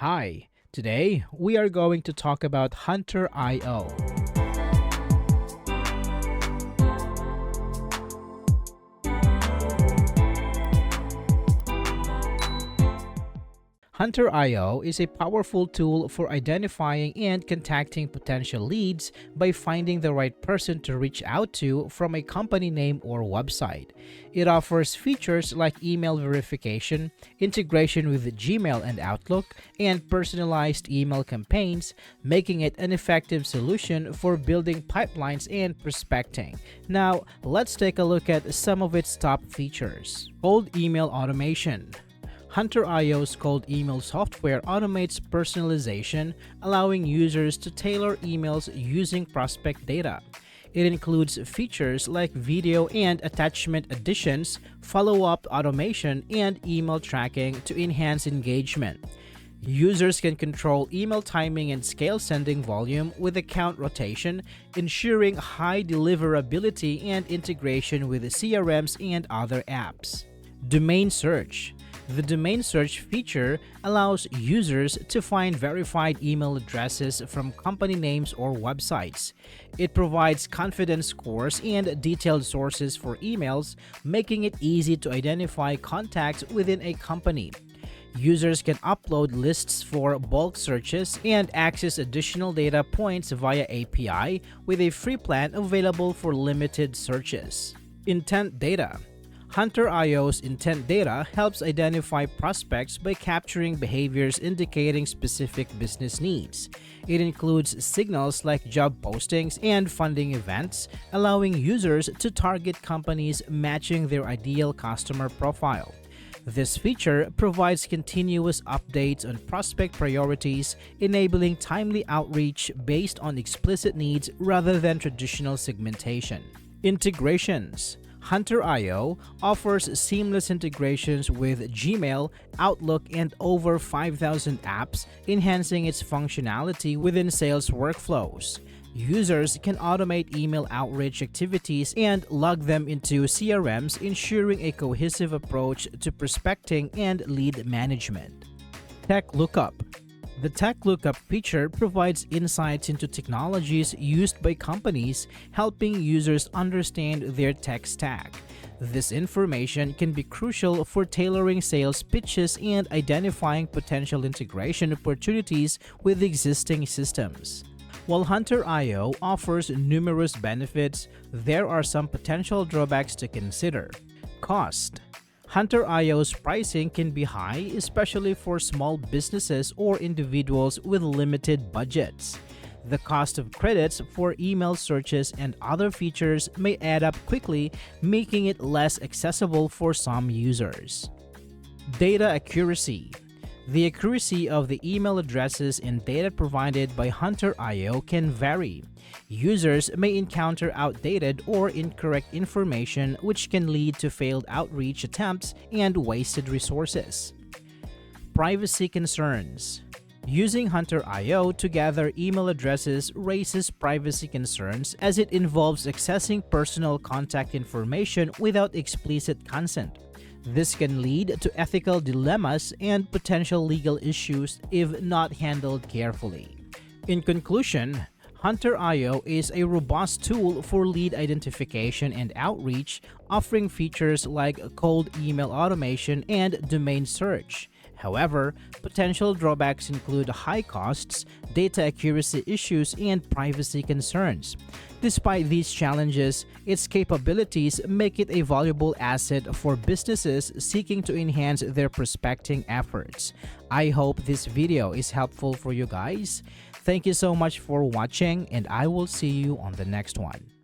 Hi, today we are going to talk about Hunter.io. Hunter.io is a powerful tool for identifying and contacting potential leads by finding the right person to reach out to from a company name or website. It offers features like email verification, integration with Gmail and Outlook, and personalized email campaigns, making it an effective solution for building pipelines and prospecting. Now, let's take a look at some of its top features. Cold email automation. Hunter.io's cold email software automates personalization, allowing users to tailor emails using prospect data. It includes features like video and attachment additions, follow-up automation, and email tracking to enhance engagement. Users can control email timing and scale sending volume with account rotation, ensuring high deliverability and integration with CRMs and other apps. Domain search. The domain search feature allows users to find verified email addresses from company names or websites. It provides confidence scores and detailed sources for emails, making it easy to identify contacts within a company. Users can upload lists for bulk searches and access additional data points via API with a free plan available for limited searches. Intent data. Hunter.io's intent data helps identify prospects by capturing behaviors indicating specific business needs. It includes signals like job postings and funding events, allowing users to target companies matching their ideal customer profile. This feature provides continuous updates on prospect priorities, enabling timely outreach based on explicit needs rather than traditional segmentation. Integrations. Hunter.io offers seamless integrations with Gmail, Outlook, and over 5,000 apps, enhancing its functionality within sales workflows. Users can automate email outreach activities and log them into CRMs, ensuring a cohesive approach to prospecting and lead management. Tech Lookup. The Tech Lookup feature provides insights into technologies used by companies, helping users understand their tech stack. This information can be crucial for tailoring sales pitches and identifying potential integration opportunities with existing systems. While Hunter.io offers numerous benefits, there are some potential drawbacks to consider. Cost. Hunter.io's pricing can be high, especially for small businesses or individuals with limited budgets. The cost of credits for email searches and other features may add up quickly, making it less accessible for some users. Data accuracy. The accuracy of the email addresses and data provided by Hunter.io can vary. Users may encounter outdated or incorrect information, which can lead to failed outreach attempts and wasted resources. Privacy concerns. Using Hunter.io to gather email addresses raises privacy concerns as it involves accessing personal contact information without explicit consent. This can lead to ethical dilemmas and potential legal issues if not handled carefully. In conclusion, Hunter.io is a robust tool for lead identification and outreach, offering features like cold email automation and domain search. However, potential drawbacks include high costs, data accuracy issues, and privacy concerns. Despite these challenges, its capabilities make it a valuable asset for businesses seeking to enhance their prospecting efforts. I hope this video is helpful for you guys. Thank you so much for watching, and I will see you on the next one.